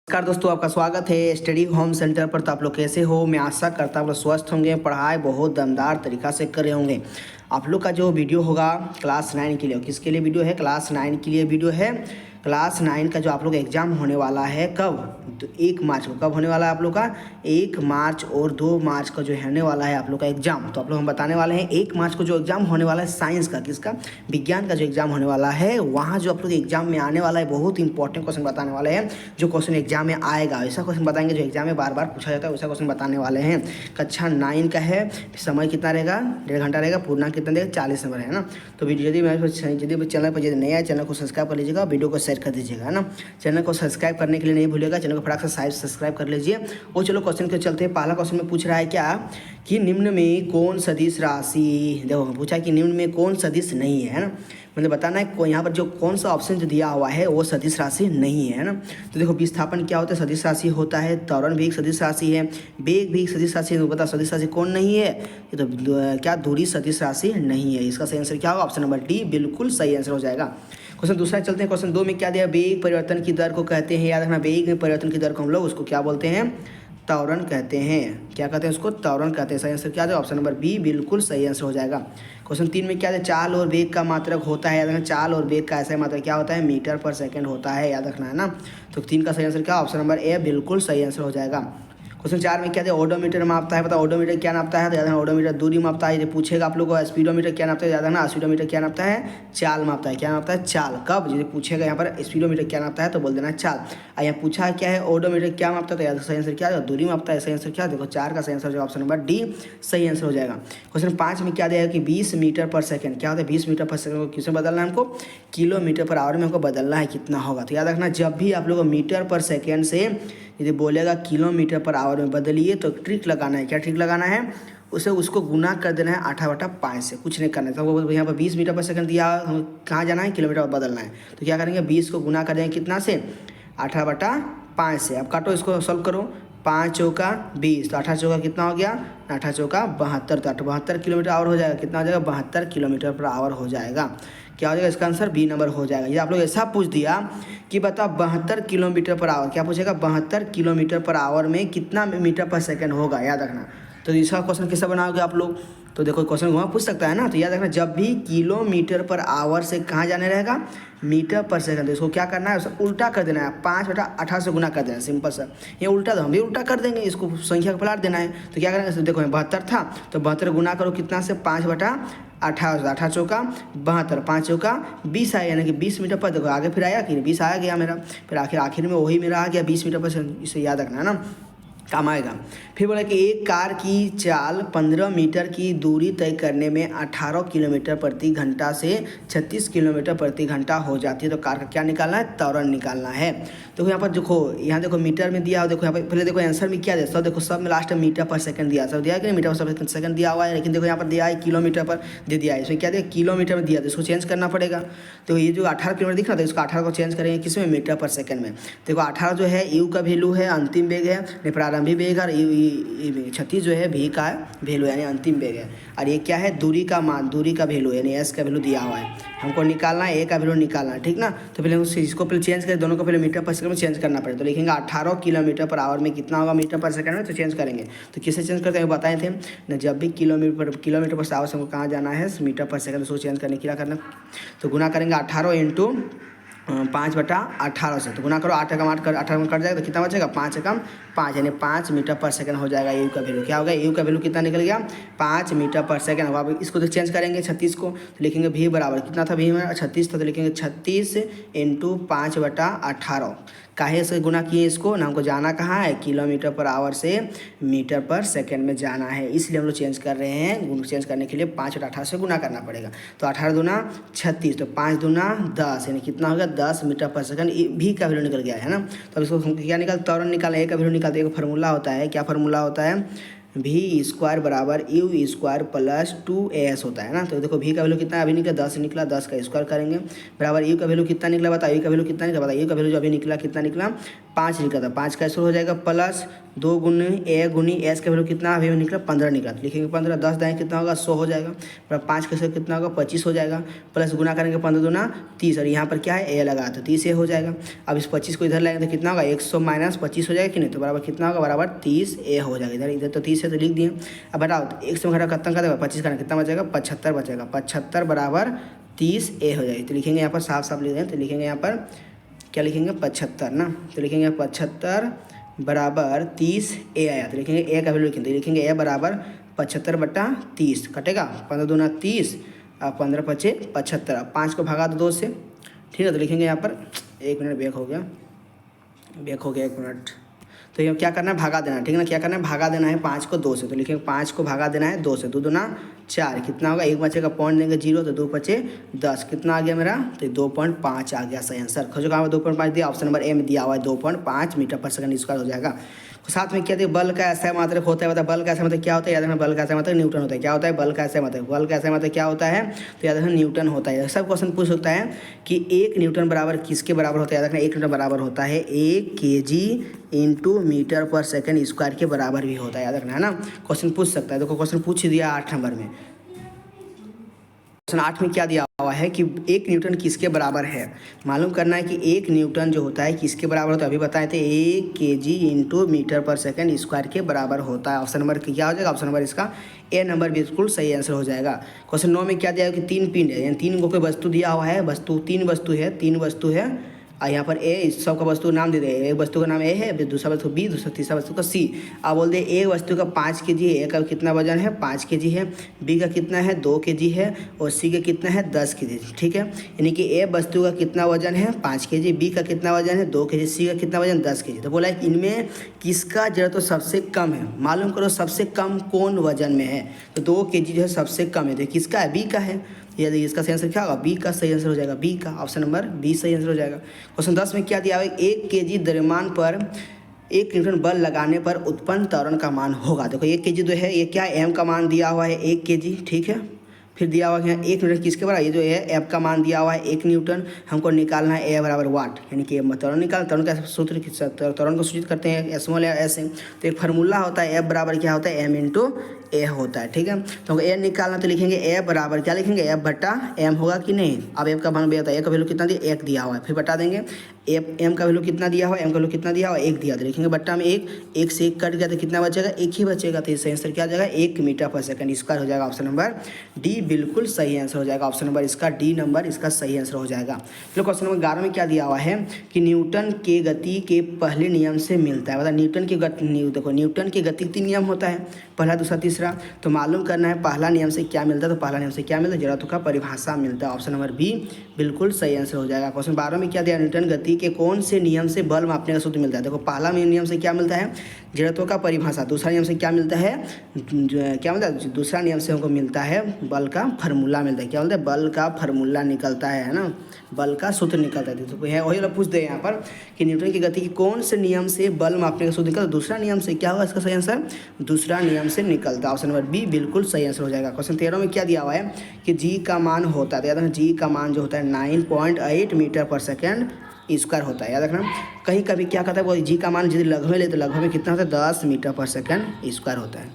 नमस्कार दोस्तों, आपका स्वागत है स्टडी होम सेंटर पर। तो आप लोग कैसे हो? मैं आशा करता हूँ आप लोग स्वस्थ होंगे, पढ़ाई बहुत दमदार तरीक़ा से कर रहे होंगे। आप लोग का जो वीडियो होगा क्लास 9 के लिए, किसके लिए वीडियो है? क्लास 9 के लिए वीडियो है। क्लास 9 का जो आप लोग एग्ज़ाम होने वाला है कब? तो 1 मार्च को। कब होने वाला है आप लोग का? 1 मार्च और 2 मार्च का जो होने वाला है आप लोग का एग्ज़ाम। तो आप लोग हम बताने वाले हैं 1 मार्च को जो एग्ज़ाम होने वाला है साइंस का, किसका? विज्ञान का जो एग्ज़ाम होने वाला है, वहाँ जो आप लोग एग्ज़ाम में आने वाला है बहुत इंपॉर्टेंट क्वेश्चन बताने वाले हैं। जो क्वेश्चन एग्जाम में आएगा ऐसा क्वेश्चन बताएंगे जो एग्जाम में बार बार पूछा जाता है, वैसा क्वेश्चन बताने वाले हैं। कक्षा 9 का है। समय कितना रहेगा? 1.5 घंटा रहेगा। पूर्णा कितना देगा? 40 नंबर है ना। तो वीडियो यदि चैनल पर यदि नया है, चैनल को सब्सक्राइब कर लीजिएगा, वीडियो को शेयर कर दीजिएगा, है ना। चैनल को सब्सक्राइब करने के लिए नहीं भूलिएगा, चैनल को फटाक से सब्सक्राइब कर लीजिए। और चलो क्वेश्चन के चलते हैं। पहला क्वेश्चन में पूछ रहा है क्या कि निम्न में कौन सदिश राशि, देखो पूछा कि निम्न में कौन सदिश नहीं है ना। मतलब बताना है यहाँ पर जो कौन सा ऑप्शन जो दिया हुआ है वो सदिश राशि नहीं है ना। तो देखो विस्थापन क्या होता है? सदिश राशि होता है। त्वरण भी एक सदिश राशि है। वेग भी एक सदिश राशि है। बता सदिश राशि कौन नहीं है? ये तो क्या दूरी सदिश राशि नहीं है। इसका सही आंसर क्या होगा? ऑप्शन नंबर डी बिल्कुल सही आंसर हो जाएगा। क्वेश्चन दूसरा चलते हैं। क्वेश्चन 2 में क्या दिया? वेग परिवर्तन की दर को कहते हैं, याद रखना, वेग में परिवर्तन की दर को हम लोग उसको क्या बोलते हैं? त्वरण कहते हैं। क्या कहते हैं उसको? त्वरण कहते हैं। सही आंसर क्या है? ऑप्शन नंबर बी बिल्कुल सही आंसर हो जाएगा। क्वेश्चन 3 में क्या है? चाल और वेग का मात्रक होता है, याद रखना। चाल और वेग का ऐसा मात्रक क्या होता है? मीटर पर सेकंड होता है, याद रखना, है ना। तो 3 का सही आंसर क्या? ऑप्शन नंबर ए बिल्कुल सही आंसर हो जाएगा। क्वेश्चन 4 में क्या है? ओडोमीटर मापता है। बताओ ओडोमीटर क्या नापता है? तो याद रखना, ओडोमीटर दूरी मापता है। ये पूछेगा आप लोगों को। स्पीडोमीटर क्या नापता है? याद रखना, स्पीडोमीटर क्या नापता है? चाल मापता है। क्या नापता है? चाल। कब? यदि पूछेगा यहाँ पर स्पीडोमीटर क्या नापता है तो बोल देना चाल। यहाँ पूछा क्या है? ओडोमीटर क्या मापता है? तो याद सही आंसर क्या है? दूरी मापता है। सही आंसर क्या? देखो 4 का सही आंसर हो जाएगा, ऑप्शन नंबर डी सही आंसर हो जाएगा। क्वेश्चन 5 में क्या दिया कि 20 मीटर पर सेकंड, क्या होता है? 20 मीटर पर सेकंड को किसमें बदलना है हमको? किलोमीटर पर आवर में हमको बदलना है, कितना होगा? तो याद रखना, जब भी आप लोग मीटर पर सेकंड से यदि बोलेगा किलोमीटर पर आवर में बदलिए तो ट्रिक लगाना है। क्या ट्रिक लगाना है? उसे उसको गुना कर देना है 8/5 से, कुछ नहीं करना है। तो यहाँ पर 20 मीटर पर सेकंड दिया, हम कहाँ जाना है? किलोमीटर पर बदलना है। तो क्या करेंगे? 20 को गुना कर देंगे कितना से? 8/5 से। अब काटो, इसको सॉल्व करो। 5 चौका 20, तो 8 चौका कितना हो गया? 8 चौका 72, तो 72 किलोमीटर आवर हो जाएगा। कितना हो जाएगा? 72 किलोमीटर पर आवर हो जाएगा। क्या हो जाएगा? इसका आंसर बी नंबर हो जाएगा। ये आप लोग ऐसा पूछ दिया कि बताओ 72 किलोमीटर पर आवर, क्या पूछेगा? 72 किलोमीटर पर आवर में कितना मीटर पर सेकंड होगा, याद रखना। तो इसका क्वेश्चन कैसे बनाओगे आप लोग? तो देखो क्वेश्चन वहाँ पूछ सकता है ना। तो याद रखना, जब भी किलोमीटर पर आवर से कहाँ जाने रहेगा? मीटर पर सेकंड। तो इसको क्या करना है? उसको उल्टा कर देना है। 5/18 से गुना कर देना है, सिंपल सा। ये उल्टा, तो हम भी उल्टा कर देंगे, इसको संख्या को पलट देना है। तो क्या करेंगे? देखो 72 था तो 72 गुना करो कितना से? 5/18, 18 चौका 72, 5 चौका 20 आया, यानी कि 20 मीटर पर। देखो आगे फिर आया कि 20 आ गया मेरा, फिर आखिर में वही मेरा आ गया 20 मीटर पर। इसे याद रखना है ना, काम आएगा। फिर बोला कि एक कार की चाल 15 मीटर की दूरी तय करने में 18 किलोमीटर प्रति घंटा से 36 किलोमीटर प्रति घंटा हो जाती है। तो कार का क्या निकालना है? त्वरण निकालना है। देखो यहाँ पर देखो, यहाँ देखो मीटर में दिया, देखो यहाँ पर पहले देखो आंसर में क्या दिया? सब देखो, सब में लास्ट में मीटर पर सेकंड दिया, सब दिया कि नहीं? मीटर पर सेकंड दिया हुआ है, लेकिन देखो यहाँ पर दिया है किलोमीटर पर दे दिया है। इसमें क्या दिया? किलोमीटर में दिया, तो इसको चेंज करना पड़ेगा। तो ये जो 18 किलोमीटर दिख रहा था, इसको 18 को चेंज करेंगे किसमें? मीटर पर सेकंड में। देखो 18 जो है यू का वैल्यू है, अंतिम वेग है, प्रारंभिक वेग, और 36 जो है भी का वैल्यू यानी अंतिम वेग है। और ये क्या है? दूरी का मान, दूरी का वैल्यू यानी एस का वैल्यू दिया हुआ है, हमको निकालना है, ए का वैल्यू निकालना है, ठीक ना। तो पहले इसको पहले चेंज करें, दोनों को पहले मीटर पर सेकंड में चेंज करना पड़ेगा। तो लिखेंगे 18 किलोमीटर पर आवर में कितना होगा मीटर पर सेकंड में, तो चेंज करेंगे। तो किससे चेंज करते हैं वो बताए थे ना, जब भी किलोमीटर पर आवर से हमको कहाँ जाना है? मीटर पर सेकंड। उसको चेंज करने के लिए क्या करना? तो गुना करेंगे 18 इंटू 5/18 से। तो गुना करो, 8 एकम 8 कर 18 में कट जाएगा, तो कितना बचेगा? 5 एकम 5, यानी 5 मीटर पर सेकंड हो जाएगा। यू का वैल्यू क्या होगा? यू का वैल्यू कितना निकल गया? 5 मीटर पर सेकंड। अब इसको तो चेंज करेंगे 36 को, तो लिखेंगे भी बराबर कितना था? भी में 36 था, तो लिखेंगे 36 इंटू 5/18। काहे से गुना किए इसको ना? हमको जाना कहाँ है? किलोमीटर पर आवर से मीटर पर सेकंड में जाना है, इसलिए हम लोग चेंज कर रहे हैं। चेंज करने के लिए 5/18 से गुना करना पड़ेगा। तो 18 दूना 36, तो 5 दूना 10, यानी कितना होगा? 10 मीटर पर सेकंड। भी का वैल्यू निकल गया है ना। तो इसको क्या निकाल? त्वरण निकालना, ए का वैल्यू निकालते। एक फार्मूला होता है, क्या फार्मूला होता है? भी स्क्वायर बराबर यू स्क्वायर प्लस 2as होता है ना। तो देखो भी का वैल्यू कितना अभी निकला? 10 निकला, 10 का स्क्वायर करेंगे बराबर यू का वैल्यू कितना निकला? बताओ यू का वैल्यू कितना निकला? बताइए, यू का वैल्यू जो अभी निकला कितना निकला? 5 निकला था, 5 का स्क्वायर हो जाएगा प्लस 2 गुनी ए गुनी एस का वैल्यू कितना अभी निकला 15 निकला, तो लिखेंगे 15, 10 दाएँ कितना होगा 100 हो जाएगा, पर 5 के साथ कितना होगा 25 हो जाएगा, प्लस गुना करेंगे 15 दूना 30, और यहाँ पर क्या है ए लगा तो 30 ए हो जाएगा। अब इस 25 को इधर लाएंगे तो कितना होगा 100 माइनस 25 हो जाएगा कि नहीं, तो बराबर कितना होगा बराबर 30 ए हो जाएगा। इधर इधर तो 30 है तो लिख दिए। अब बताओ 100 में घटा खत्म कर देगा, 25 का कितना बचेगा 75 बचेगा, 75 बराबर 30 ए हो जाएगी। तो लिखेंगे यहाँ पर साफ साफ लिख दें, तो लिखेंगे यहाँ पर क्या लिखेंगे 75 ना, तो लिखेंगे 75 बराबर 30 ए आया, तो लिखेंगे ए का वैल्यू लिखेंगे, तो लिखेंगे ए बराबर 75/30 कटेगा, 15 दूना 30 और 15 पचे 75, अब 5 को भगा दो 2 से, ठीक है। तो लिखेंगे यहाँ पर 1 मिनट बैक हो गया 1 मिनट, तो ये क्या करना है भागा देना है, ठीक है ना, क्या करना है भागा देना है 5 को 2 से, तो लिखेंगे 5 को भागा देना है 2 से, 2 दूना 4 कितना होगा, 1 बचेगा पॉइंट देंगे 0, तो 2 बचे 10 कितना आ गया मेरा, तो 2.5 आ गया सही आंसर। खोजो कहाँ 2.5 दिया, ऑप्शन नंबर ए में दिया हुआ है 2.5 मीटर पर सेकंड स्क्वायर हो जाएगा। साथ में क्या दिया बल का ऐसा मात्रक होता है, मतलब बल का ऐसा मतलब क्या होता है, याद रखना बल का ऐसा मतलब न्यूटन होता है, क्या होता है बल का ऐसा मतलब, बल का ऐसा मतलब क्या होता है, तो याद रखना न्यूटन होता है। सब क्वेश्चन पूछ सकता है कि 1 न्यूटन बराबर किसके बराबर होता है, याद रखना 1 न्यूटन बराबर होता है 1 kg इंटू मीटर पर सेकंड स्क्वायर के बराबर भी होता है, याद रखना है ना, क्वेश्चन पूछ सकता है। देखो क्वेश्चन पूछ दिया 8 नंबर में, क्वेश्चन 8 में क्या दिया हुआ है कि 1 न्यूटन किसके बराबर है, मालूम करना है कि 1 न्यूटन जो होता है किसके बराबर होता है, अभी बताए थे 1 kg इंटू मीटर पर सेकंड स्क्वायर के बराबर होता है। ऑप्शन नंबर क्या हो जाएगा, ऑप्शन नंबर इसका ए नंबर बिल्कुल सही आंसर हो जाएगा। क्वेश्चन 9 में क्या दिया है कि 3 पिंड है, यानी 3 को कोई वस्तु दिया हुआ है, वस्तु 3 वस्तु है और यहाँ पर ए इस सब का वस्तु का नाम दे दे, एक वस्तु का नाम ए है, फिर दूसरा वस्तु बी, दूसरा तीसरा वस्तु का सी। अब बोल दे एक वस्तु का 5 kg है, ए का कितना वजन है 5 kg है, बी का कितना है 2 kg है और सी का कितना है 10 kg, ठीक है। यानी कि ए वस्तु का कितना वजन है 5 kg, बी का कितना वजन है 2 kg, सी का कितना वजन 10 kg। तो बोला है इनमें किसका जरा तो सबसे कम है, मालूम करो सबसे कम कौन वजन में है, तो 2 kg जो है सबसे कम है, तो किसका है बी का है, यदि इसका सही आंसर क्या होगा बी का सही आंसर हो जाएगा, बी का ऑप्शन नंबर बी सही आंसर हो जाएगा। क्वेश्चन 10 में क्या दिया हुआ है 1 kg द्रव्यमान पर 1 न्यूटन बल लगाने पर उत्पन्न त्वरण का मान होगा। देखो 1 kg जो है ये क्या एम का मान दिया हुआ है 1 kg, ठीक है। फिर दिया हुआ है 1 न्यूटन किसके बराबर, ये जो है एफ का मान दिया हुआ है 1 न्यूटन, हमको निकालना है ए बराबर वाट, यानी कि त्वरण निकाल, त्वरण का सूत्र त्वरण को सूचित करते हैं स्मॉल या एस, तो एक फार्मूला होता है एफ बराबर क्या होता है एम इंटू ए होता है, ठीक है। तो ए निकालना तो लिखेंगे ए बराबर क्या लिखेंगे एफ बटा एम होगा कि नहीं। अब एफ का मान दिया था, ए का वैल्यू कितना दिया 1 दिया हुआ है, फिर बता देंगे एफ एम का वैल्यू कितना दिया हुआ है, एम का वैल्यू कितना दिया हुआ है 1 दिया, तो लिखेंगे बट्टा में 1 से 1 कट गया तो कितना बचेगा 1 ही बचेगा, तो इसका आंसर क्या हो जाएगा 1 मीटर पर सेकंड स्क्वायर हो जाएगा। ऑप्शन नंबर डी बिल्कुल सही आंसर हो जाएगा, ऑप्शन नंबर इसका डी नंबर इसका सही आंसर हो जाएगा। चलो क्वेश्चन नंबर 11 में क्या दिया हुआ है कि न्यूटन के गति के पहले नियम से मिलता है, मतलब न्यूटन की गति, देखो न्यूटन के गति 3 नियम होता है, पहला दूसरा तीसरा, तो मालूम करना है पहला नियम से क्या मिलता है, तो पहला नियम से क्या मिलता है जड़त्व का परिभाषा मिलता है, ऑप्शन नंबर बी बिल्कुल सही आंसर हो जाएगा। क्वेश्चन 12 में क्या दिया न्यूटन गति के कौन से नियम से बल मापने का सूत्र मिलता है, देखो पहला नियम से क्या मिलता है जड़त्व का परिभाषा, दूसरा नियम से क्या मिलता है क्या मिलता है, दूसरा नियम से हमको मिलता है बल का फार्मूला मिलता है, क्या बोलते हैं बल का फार्मूला निकलता है ना, बल का सूत्र निकलता है। तो है वही लोग पूछ दे यहाँ पर कि न्यूटन की गति की कौन से नियम से बल मापने का सूत्र निकलता है, दूसरा नियम से, क्या होगा इसका सही आंसर दूसरा नियम से निकलता है, ऑप्शन नंबर बी बिल्कुल सही आंसर हो जाएगा। क्वेश्चन 13 में क्या दिया हुआ है कि जी का मान होता है, याद रखना जी का मान जो होता है 9.8 मीटर पर सेकेंड स्क्वायर होता है, याद रखना। कहीं कभी क्या कहता है वो जी का मान यदि लगभग में ले तो लगभग में कितना होता है 10 मीटर पर सेकेंड स्क्वायर होता है,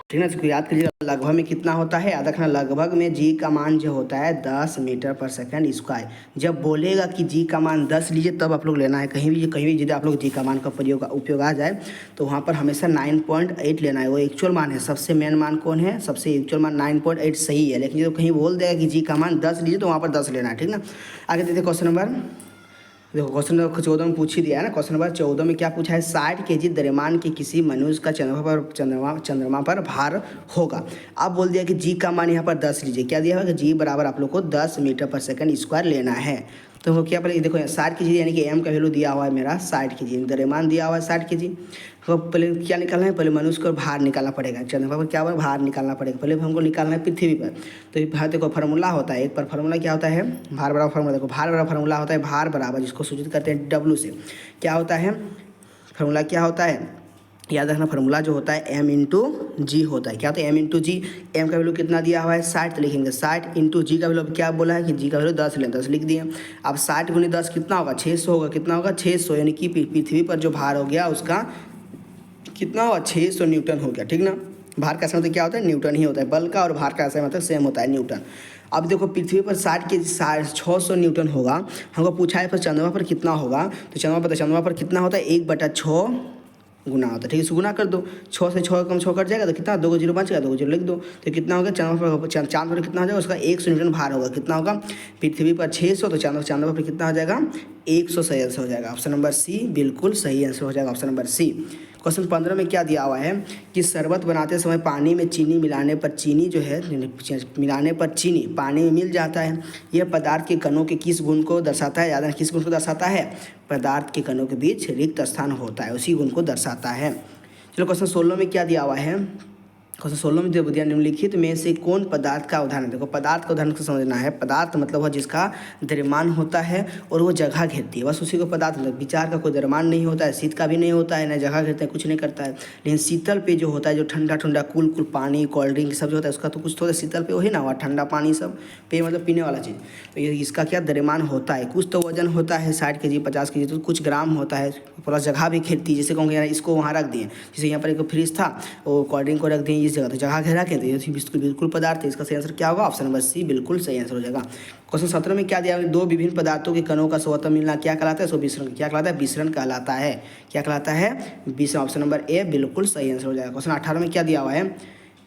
ठीक है ना। इसको याद कीजिए लगभग में कितना होता है, याद रखना लगभग में जी का मान जो होता है 10 मीटर पर सेकंड स्क्वायर। जब बोलेगा कि जी का मान 10 लीजिए तब आप लोग लेना है, कहीं भी यदि आप लोग जी का मान का उपयोग आ जाए तो वहाँ पर हमेशा 9.8 लेना है, वो एक्चुअल मान है, सबसे मेन मान कौन है, सबसे एक्चुअल मान 9.8 सही है, लेकिन जब कहीं बोल देगा कि जी का मान 10 लीजिए तो वहाँ पर 10 लेना है, ठीक ना। आगे देखते क्वेश्चन नंबर, देखो क्वेश्चन नंबर 14 में पूछ ही दिया है ना। क्वेश्चन नंबर 14 में क्या पूछा है 60 kg द्रव्यमान के किसी मनुष्य का चंद्रमा पर भार होगा। अब बोल दिया कि जी का मान यहाँ पर 10 लीजिए, क्या दिया हुआ कि जी बराबर आप लोग को 10 मीटर पर सेकंड स्क्वायर लेना है। तो वो क्या पहले देखो 60 kg यानी कि एम का वैल्यू दिया हुआ है मेरा 60 kg, द्रव्यमान दिया हुआ है 60 kg। तो पहले क्या निकालना है, पहले मनुष्य को भार निकालना पड़ेगा, चंद्रमा पर क्या हुआ भार निकालना पड़ेगा, पहले हमको निकालना है पृथ्वी पर। तो भार देखो फार्मूला होता है, एक पर फार्मूला क्या होता है भार बराबर फार्मूला, देखो भार बराबर फार्मूला होता है भार बराबर जिसको सूचित करते हैं डब्ल्यू से, क्या होता है फार्मूला क्या होता है याद रखना, फार्मूला जो होता है एम इंटू जी होता है, क्या होता है एम इंटू जी। एम का वैल्यू कितना दिया हुआ है 60, तो लिखेंगे 60 इंटू जी का वैल्यू क्या बोला है कि जी का वैल्यू 10 लें, 10 लिख दिए। अब 60 गुनी 10 कितना होगा 600 होगा, कितना होगा 600, यानी कि पृथ्वी पर जो भार हो गया उसका कितना हुआ 600 न्यूटन हो गया, ठीक ना। भार का मतलब क्या होता है, न्यूटन ही होता है। बल का और भार का मतलब सेम होता है, न्यूटन। अब देखो पृथ्वी पर 60 के 600 न्यूटन होगा, हमको पूछा है पर चंद्रमा पर कितना होगा। तो चंद्रमा पर कितना होता है, 1/6 गुना होता है, ठीक है। इसको गुना कर दो, 6 से 6 कम 6 कट जाएगा तो कितना, 2 को 0 बच गया, 2 को 0 लिख दो। तो कितना होगा, चांद पर कितना हो जाएगा, उसका 100 न्यूटन भार होगा। कितना होगा, पृथ्वी पर 600 तो चांद पर कितना हो जाएगा, 100 सही आंसर हो जाएगा। ऑप्शन नंबर सी बिल्कुल सही आंसर हो जाएगा, ऑप्शन नंबर सी। क्वेश्चन 15 में क्या दिया हुआ है कि शरबत बनाते समय पानी में चीनी मिलाने पर चीनी जो है पानी में मिल जाता है। यह पदार्थ के कणों के किस गुण को दर्शाता है, याद है किस गुण को दर्शाता है, पदार्थ के कणों के बीच रिक्त स्थान होता है, उसी गुण को दर्शाता है। चलो क्वेश्चन 16 में क्या दिया हुआ है, क्वेश्चन 16 में जो दिया, निम्नलिखित में से कौन पदार्थ का उदाहरण, देखो पदार्थ का उदाहरण को समझना है। पदार्थ मतलब वह जिसका द्रव्यमान होता है और वो जगह घेरती है, बस उसी को पदार्थ मतलब। विचार का कोई द्रव्यमान नहीं होता है, शीत का भी नहीं होता है, न जगह घेरता है, कुछ नहीं करता है। लेकिन शीतल पे जो होता है, जो ठंडा ठंडा कूल पानी कोल्ड ड्रिंक सब जो होता है उसका तो कुछ तो शीतल पे वही ना हुआ, ठंडा पानी सब पे मतलब पीने वाला चीज़। तो ये इसका क्या द्रव्यमान होता है, कुछ तो वजन होता है 60 kg 50 kg, तो कुछ ग्राम होता है, पूरा जगह भी घेरती है। जैसे कहूँगे यार इसको वहाँ रख दिए, जैसे यहाँ पर एक फ्रिज था, वो कोल्ड ड्रिंक को रख दिए इस जगह, तो जगह घेरा के बिल्कुल पदार्थ है। इसका सही आंसर क्या होगा, ऑप्शन नंबर सी बिल्कुल सही आंसर हो जाएगा। क्वेश्चन 17 में क्या दिया, दो विभिन्न पदार्थों के कणों का स्वतः मिलना क्या कहलाता है, सो विसरण क्या कहलाता है, विसरण कहलाता है। क्या कहलाता है, विसरण। ऑप्शन नंबर ए बिल्कुल सही आंसर हो जाएगा। क्वेश्चन 18 में क्या दिया हुआ है,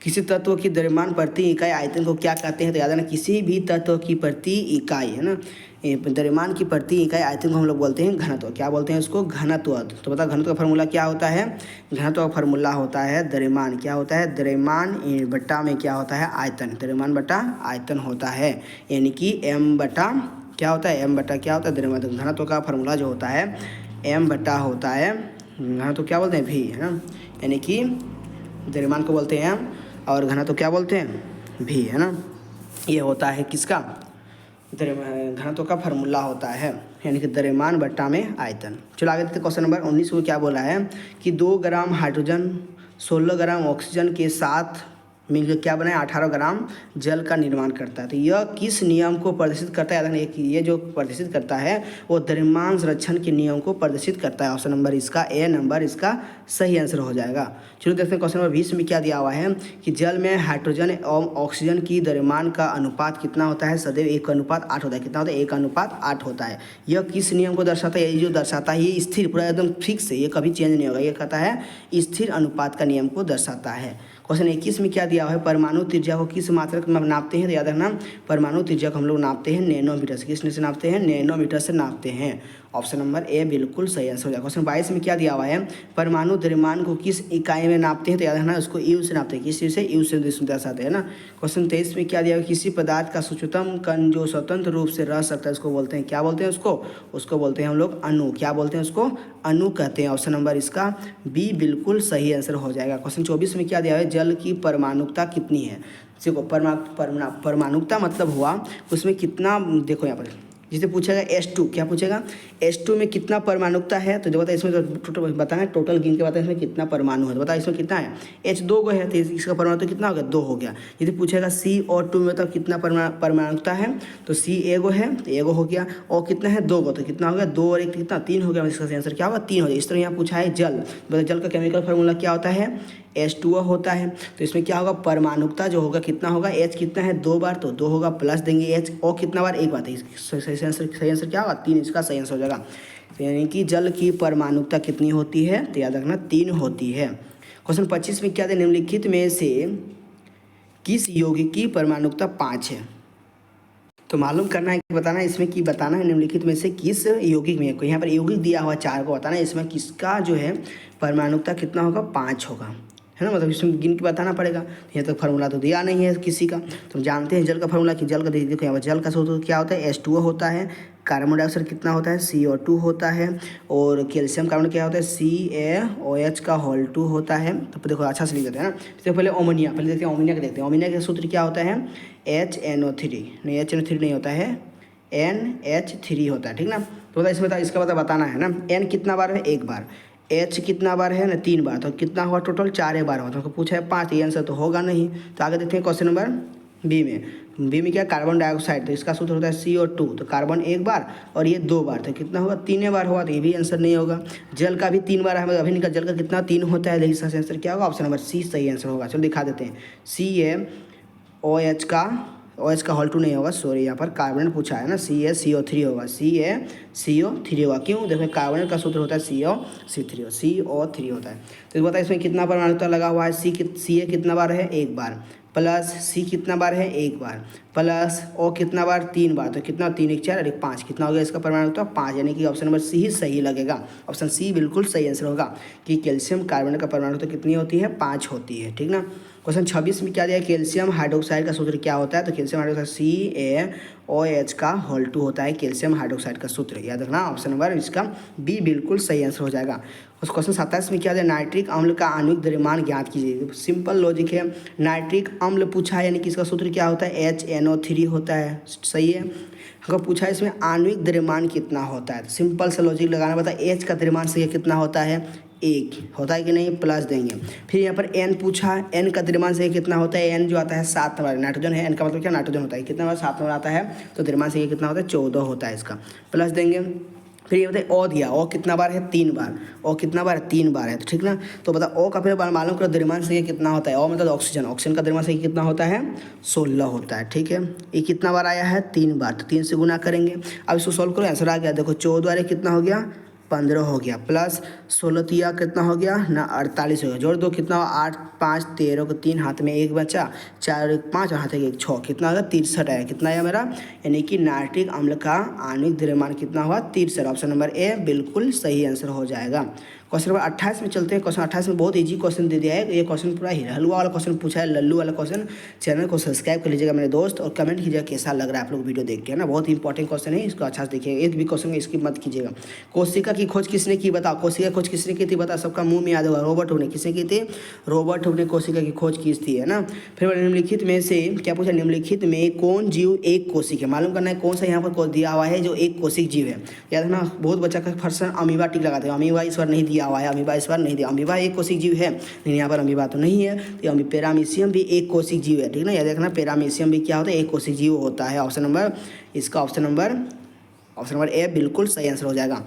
किसी तत्व की द्रव्यमान प्रति इकाई आयतन को क्या कहते हैं, तो याद है ना, किसी भी तत्व की प्रति इकाई है ना, द्रव्यमान की प्रति इकाई आयतन को हम लोग बोलते हैं घनत्व। क्या बोलते हैं उसको, घनत्व। तो बता घनत्व का फार्मूला क्या होता है, घनत्व का फार्मूला होता है द्रव्यमान, क्या होता है, द्रव्यमान बट्टा में क्या होता है, आयतन, द्रव्यमान बटा आयतन होता है, यानी कि m बटा क्या होता है, m बटा क्या होता है, द्रव्यमान। घनत्व का फार्मूला जो होता है m बटा होता है घनत्व क्या बोलते हैं, v है ना, यानी कि द्रव्यमान को बोलते हैं m और घनत्व क्या बोलते हैं, v है ना। ये होता है किसका, घनत्व का फार्मूला होता है, यानी कि द्रव्यमान बट्टा में आयतन। चलो आगे देखते क्वेश्चन नंबर 19 को क्या बोला है कि 2 ग्राम हाइड्रोजन 16 ग्राम ऑक्सीजन के साथ मिलकर क्या बनाए, 18 ग्राम जल का निर्माण करता है। तो यह किस नियम को प्रदर्शित करता है, ये जो प्रदर्शित करता है वो द्रव्यमान संरक्षण के नियम को प्रदर्शित करता है। ऑप्शन नंबर इसका ए नंबर इसका सही आंसर हो जाएगा। चलो देखते हैं क्वेश्चन नंबर 20 में क्या दिया हुआ है कि जल में हाइड्रोजन एवं ऑक्सीजन की द्रव्यमान का अनुपात कितना होता है, सदैव 1:8 होता है। कितना होता है, 1:8 होता है। यह किस नियम को दर्शाता है, ये जो दर्शाता है ये स्थिर पूरा एकदम फिक्स है, ये कभी चेंज नहीं होगा। ये कहता है स्थिर अनुपात का नियम को दर्शाता है। क्वेश्चन 21 में क्या दिया हुआ है, परमाणु त्रिज्या को किस मात्रक में नापते हैं, तो याद रखना परमाणु त्रिज्या को हम लोग नापते हैं नैनोमीटर से। किसने से नापते हैं, नैनोमीटर से नापते हैं। ऑप्शन नंबर ए बिल्कुल सही आंसर हो जाएगा। क्वेश्चन 22 में क्या दिया हुआ है, परमाणु द्रव्यमान को किस इकाई में नापते हैं, तो याद रखना उसको यू से नापते हैं, किस चीज़ से, यू से दर्शाते हैं ना। क्वेश्चन 23 में क्या दिया हुआ है, किसी पदार्थ का सूक्ष्मतम कण जो स्वतंत्र रूप से रह सकता है उसको बोलते हैं, क्या बोलते हैं उसको बोलते हैं हम लोग अणु। क्या बोलते हैं उसको, अणु कहते हैं। ऑप्शन नंबर इसका बी बिल्कुल सही आंसर हो जाएगा। क्वेश्चन 24 में क्या दिया हुआ है, जल की परमाणुकता कितनी है। देखो परमाणुकता मतलब हुआ उसमें कितना, देखो यहाँ पर जिसे पूछेगा H2, क्या पूछेगा H2 में कितना परमाणुकता है, तो जो बता इसमें तो टोटल बताना है, टोटल गिन के बताए इसमें कितना परमाणु है, तो बता इसमें कितना है, H2 को है तो इसका परमाणु तो कितना हो गया, 2 हो गया। यदि पूछेगा CO2 में मतलब कितना परमाणुकता है, तो C एगो है तो एगो हो गया, और कितना है 2 गो, तो कितना हो गया 2 और 1 कितना 3 हो गया। इसका आंसर क्या होगा 3 हो गया। इस तरह यहाँ पूछा है जल, जल का केमिकल फार्मूला क्या होता है, H2O होता है। तो इसमें क्या होगा, परमाणुकता जो होगा कितना होगा, H कितना है 2 बार, तो 2 होगा, प्लस देंगे H, O कितना बार 1 बार, सही आंसर क्या होगा 3, इसका सही आंसर हो जाएगा। तो यानी कि जल की परमाणुकता कितनी होती है, तो याद रखना 3 होती है। क्वेश्चन 25 में क्या है, निम्नलिखित में से किस यौगिक की परमाणुकता 5 है। तो मालूम करना है, बताना है इसमें कि बताना है निम्नलिखित में से किस यौगिक में, यहाँ पर यौगिक दिया हुआ 4 को बताना है, इसमें किसका जो है परमाणुकता कितना होगा 5 होगा, है ना। मतलब इसमें गिन के बताना पड़ेगा। यहाँ तक फार्मूला तो दिया नहीं है किसी का, तो हम जानते हैं जल का फार्मूला कि जल का देखो यहाँ पर जल का सूत्र क्या होता है, H2O होता है, कार्बन डाइऑक्साइड कितना होता है CO2 होता है, और कैल्शियम कार्बन क्या होता है CaOH का होल 2 होता है। तो देखो अच्छा से लिख देते हैं ना। तो पहले अमोनिया, पहले देखते हैं अमोनिया का, देखते हैं अमोनिया का सूत्र क्या होता है HNO3, नहीं HNO3 नहीं होता है NH3 होता है, ठीक ना। तो बता इसमें इसका बताना है ना, N कितना बार है 1 बार, H कितना बार है ना 3 बार, तो कितना हुआ टोटल 4 बार हुआ। तो पूछा है 5, ये आंसर तो होगा नहीं। तो आगे देखते हैं क्वेश्चन नंबर बी में, बी में क्या कार्बन डाइऑक्साइड, तो इसका सूत्र होता है CO2, तो कार्बन एक बार और ये 2 बार, तो कितना होगा 3 बार होगा, तो ये भी आंसर नहीं होगा। जल का भी 3 बार है, अभी निकल, जल का कितना 3 होता है, इसका आंसर क्या होगा, ऑप्शन नंबर सी सही आंसर होगा। चलो दिखा देते हैं, CaOH का OH का होल 2 नहीं होगा, सॉरी यहाँ पर कार्बन पूछा है ना, CaCO3 होगा, CaCO3 होगा। क्यों, देखो कार्बन का सूत्र होता है CO3 होता है। तो बता इसमें कितना परमाणु लगा हुआ है, Ca कितना बार है, 1 बार, प्लस C कितना बार है, 1 बार, प्लस O कितना बार, 3 बार, तो कितना 3 1 4 और 1 5, कितना हो गया इसका परमाणु, तो 5, यानी कि ऑप्शन नंबर सी ही सही लगेगा। ऑप्शन सी बिल्कुल सही आंसर होगा कि कैल्शियम कार्बोनेट का परमाणु तो कितनी होती है, 5 होती है, ठीक ना। क्वेश्चन 26 में क्या दिया है, कैल्शियम हाइड्रोक्साइड का सूत्र क्या होता है, तो कैल्शियम हाइड्रोक्साइड CaOH का होल 2 होता है कैल्शियम हाइड्रोक्साइड का सूत्र, याद रखना। ऑप्शन नंबर इसका बी बिल्कुल सही आंसर हो जाएगा। उस क्वेश्चन 27 में क्या दिया, नाइट्रिक अम्ल का आणविक द्रव्यमान ज्ञात कीजिए। सिंपल लॉजिक है, नाइट्रिक अम्ल पूछा है, यानी कि इसका सूत्र क्या होता है, HNO3 होता है, सही है। अगर पूछा है इसमें आणविक द्रव्यमान कितना होता है, तो सिंपल सा लॉजिक लगाना पड़ता है, H का द्रव्यमान से कितना होता है, 1 होता है कि नहीं, प्लस देंगे। फिर यहाँ पर N पूछा है, N का द्रव्यमान से कितना होता है, N जो आता है 7 नंबर, नाइट्रोजन है, N का मतलब क्या नाइट्रोजन होता है, कितना नंबर 7 नंबर आता है, तो द्रव्यमान से कितना होता है, 14 होता है इसका, प्लस देंगे। फिर ये बताइए O दिया, O कितना बार है, 3 बार, O कितना बार है, 3 बार है, तो ठीक ना। तो बता O का फिर मालूम करो द्रव्यमान से कितना होता है, O मतलब ऑक्सीजन का द्रव्यमान से कितना होता है, 16 होता है, ठीक है। ये कितना बार आया है, 3 बार, तो 3 से गुना करेंगे। अब इसको सॉल्व करो, आंसर आ गया, देखो 14 कितना हो गया, 15 हो गया, प्लस 16 तिया कितना हो गया ना, 48 हो गया, जोड़ दो कितना, 8 5 13 को 3 हाथ में 1 बचा, 4 1 5 और हाथ में 1 6, कितना होगा 63 आया, कितना आया मेरा, यानी कि नाइट्रिक अम्ल का आणविक द्रव्यमान कितना हुआ, 63। ऑप्शन नंबर ए बिल्कुल सही आंसर हो जाएगा। क्वेश्चन नंबर 28 में चलते हैं। क्वेश्चन 28 में बहुत इजी क्वेश्चन दे दिया है, ये क्वेश्चन पूरा हलवा वाला क्वेश्चन पूछा है, लल्लू वाला क्वेश्चन। चैनल को सब्सक्राइब कर लीजिएगा मेरे दोस्त, और कमेंट कीजिएगा कैसा लग रहा है आप लोग वीडियो देख के, है ना। बहुत इंपॉर्टेंट क्वेश्चन है, इसको अच्छा से देखिएगा, एक भी क्वेश्चन है इसकी मत कीजिएगा। कोशिका की खोज किसने की, बताओ, कोशिका की खोज किसने की थी, बताओ, सबका मुंह में याद होगा, रॉबर्ट हुक ने। किसने की थी, रॉबर्ट हुक ने कोशिका की खोज की थी, है ना। फिर निम्नलिखित में से क्या पूछा, निम्नलिखित में कौन जीव एक कोशिक है, मालूम करना है कौन सा यहाँ पर दिया हुआ है जो एक कोशिक जीव है। याद रखना, बहुत बच्चा का फर्स्ट अमीबा टिक लगाते हैं, अमीबा इस बार नहीं दिया हुआ है, अमीबा इस बार नहीं दिया, अमीबा एक कोशिक जीव है, लेकिन यहाँ पर अमीबा तो नहीं है, तो पैरामीशियम भी एक कोशिक जीव है, ठीक ना। याद रखना, पैरामीशियम भी क्या होता है, एक कोशिक जीव होता है। ऑप्शन नंबर इसका ऑप्शन नंबर ए बिल्कुल सही आंसर हो जाएगा।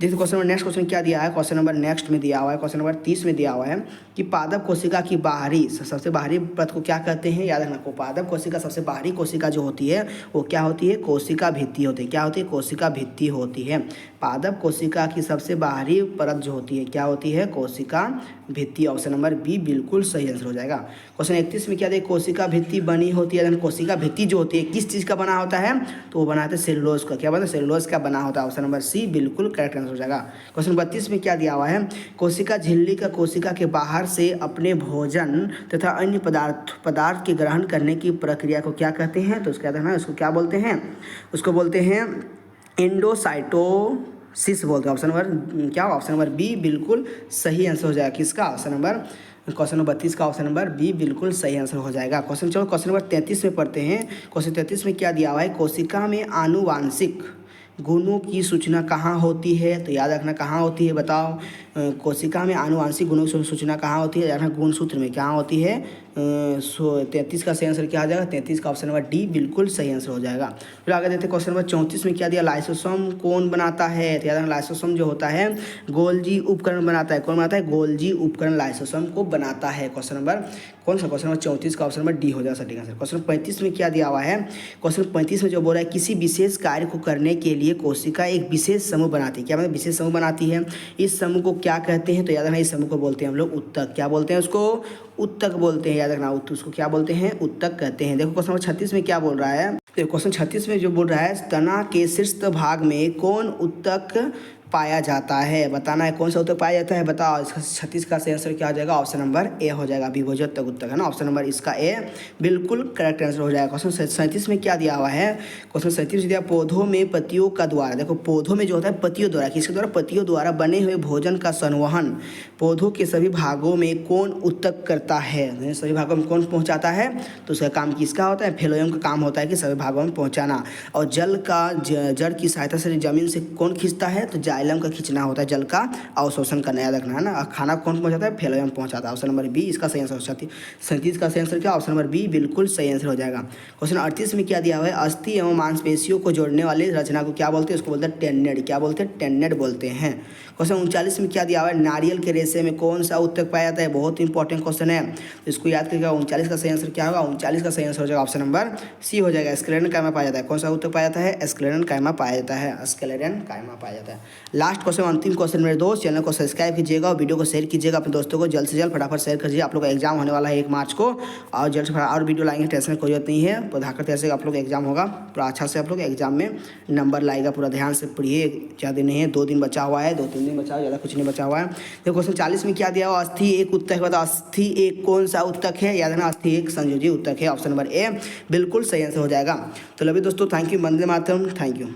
देखिए क्वेश्चन नंबर नेक्स्ट क्वेश्चन क्या दिया है, क्वेश्चन नंबर नेक्स्ट में दिया हुआ है, क्वेश्चन नंबर 30 में दिया हुआ है कि पादप कोशिका की बाहरी सबसे बाहरी परत को क्या कहते हैं। याद रखना, को पादप कोशिका सबसे बाहरी कोशिका जो होती है वो क्या होती है, कोशिका भित्ति होती है। क्या होती है, कोशिका भित्ति होती है। पादप कोशिका की सबसे बाहरी परत जो होती है क्या होती है, कोशिका भित्ति। ऑप्शन नंबर बी बिल्कुल सही आंसर हो जाएगा। क्वेश्चन 31 में क्या देखिए, कोशिका भित्ति बनी होती है, कोशिका भित्ति जो होती है किस चीज़ का बना होता है, तो वो बनाते हैं सेलुलोज का। क्या बना है, सेलुलोज का बना होता है। ऑप्शन नंबर सी बिल्कुल करेक्ट आंसर हो जाएगा। क्वेश्चन 32 में क्या दिया हुआ है, कोशिका झिल्ली का कोशिका के बाहर से अपने भोजन तथा अन्य पदार्थ के ग्रहण करने की प्रक्रिया को क्या कहते हैं, तो उसका कहना है, उसको क्या बोलते हैं, उसको बोलते हैं एंडोसाइटोसिस बोलते हैं। ऑप्शन नंबर क्या, ऑप्शन नंबर बी बिल्कुल सही आंसर हो जाएगा। किसका, ऑप्शन नंबर क्वेश्चन नंबर 32 का ऑप्शन नंबर बी बिल्कुल सही आंसर हो जाएगा। क्वेश्चन चलो क्वेश्चन नंबर 33 में पढ़ते हैं। क्वेश्चन 33 में क्या दिया हुआ है, कोशिका में आनुवांशिक गुणों की सूचना कहाँ होती है, तो याद रखना कहाँ होती है, बताओ। कोशिका में आनुवांशिक गुणों की सूचना कहाँ होती है, याद रखना गुणसूत्र में क्या होती है। 33 का सही आंसर क्या आ जाएगा, 33 का ऑप्शन नंबर डी बिल्कुल सही आंसर हो जाएगा। फिर आगे देखते हैं क्वेश्चन नंबर 34 में क्या दिया, लाइसोसोम कौन बनाता है, तो याद रखना लाइसोसोम जो होता है गोल्जी उपकरण बनाता है। कौन बनाता है, गोल्जी उपकरण लाइसोसोम को बनाता है। क्वेश्चन नंबर कौन सा, क्वेश्चन नंबर 34 का ऑप्शन नंबर डी हो जाएगा सटीक आंसर। क्वेश्चन 35 में क्या दिया हुआ है, क्वेश्चन 35 में जो बोल रहा है किसी विशेष कार्य को करने के लिए कोशिका एक विशेष समूह बनाती है। क्या मतलब विशेष समूह बनाती है, इस समूह को क्या कहते हैं, तो याद रखना इस समूह को बोलते हैं हम लोग उत्तक। क्या बोलते हैं उसको, उत्तक बोलते हैं। याद रखना उसको क्या बोलते हैं, उत्तक कहते हैं। देखो क्वेश्चन नंबर 36 में क्या बोल रहा है, तो क्वेश्चन 36 में जो बोल रहा है तना के शीर्ष भाग में कौन उत्तक पाया जाता है, बताना है कौन सा उत्तक पाया जाता है, बताओ। इसका 36 का सही आंसर क्या हो जाएगा, ऑप्शन नंबर ए हो जाएगा, विभोजोत्तक उत्तक, है ना। ऑप्शन नंबर इसका ए बिल्कुल करेक्ट आंसर हो जाएगा। क्वेश्चन 37 में क्या दिया हुआ है, क्वेश्चन 37 में दिया पौधों में पत्तियों का द्वारा, देखो पौधों में जो होता है पत्तियों द्वारा, किसके द्वारा, पत्तियों द्वारा बने हुए भोजन का संवहन पौधों के सभी भागों में कौन उत्तक करता है, सभी भागों में कौन पहुँचाता है, तो उसका काम किसका होता है, फेलोएम का काम होता है कि सभी भागों में पहुँचाना। और जल का जड़ की सहायता से जमीन से कौन खींचता है, तो जाइलम जाइलम का खींचना होता है, जल का अवशोषण करना, याद रखना है ना। खाना कौन पहुंचाता है? फेलोएम पहुंचाता है। ऑप्शन नंबर बी इसका सही आंसर हो जाती है। 37 का सही आंसर क्या? ऑप्शन नंबर बी बिल्कुल सही आंसर हो जाएगा। क्वेश्चन 38 में क्या दिया हुआ है? अस्थि एवं मांसपेशियों को जोड़ने वाली रचना को क्या बोलते हैं? उसको बोलते हैं टेन्नेड। क्या बोलते हैं? टेन्नेड बोलते हैं। क्वेश्चन 39 में क्या दिया हुआ है? नारियल के रेशे में कौन सा उत्तक पाया जाता है? बहुत इंपॉर्टेंट क्वेश्चन है, तो इसको याद करिएगा। 39 का सही आंसर क्या होगा? 39 का सही आंसर हो जाएगा ऑप्शन नंबर सी हो जाएगा। स्क्लेरन कायमा पाया जाता है। कौन सा उत्तक पाया जाता है? स्क्लेरन कायमा पाया जाता है। स्क्लेरन कायमा पाया जाता है। लास्ट क्वेश्चन, अंतिम क्वेश्चन मेरे दोस्त, चैनल को सब्सक्राइब कीजिएगा और वीडियो को शेयर कीजिएगा अपने दोस्तों को। जल्द से जल्द फटाफट शेयर कीजिए। आप लोग का एग्जाम होने वाला है 1 मार्च को, और जल्द से और वीडियो लाएंगे, टेंशन की कोई जरूरत नहीं है। प्रधाकर जैसे आप लोग एग्जाम होगा, पूरा अच्छा से आप लोग एग्जाम में नंबर लाएगा। पूरा ध्यान से पढ़िए, ज़्यादा नहीं है, 2 दिन बचा हुआ है, 2-3 दिन बचा हुआ है, ज़्यादा कुछ नहीं बचा हुआ है। देखो क्वेश्चन 40 में क्या दिया हुआ? अस्थि एक उत्तक, बताओ अस्थि एक कौन सा उत्तक है? याद रखना, अस्थि एक संयोजी उत्तक है। ऑप्शन नंबर ए बिल्कुल सही आंसर हो जाएगा। तो लभी दोस्तों, thank you, Vande Mataram, thank you.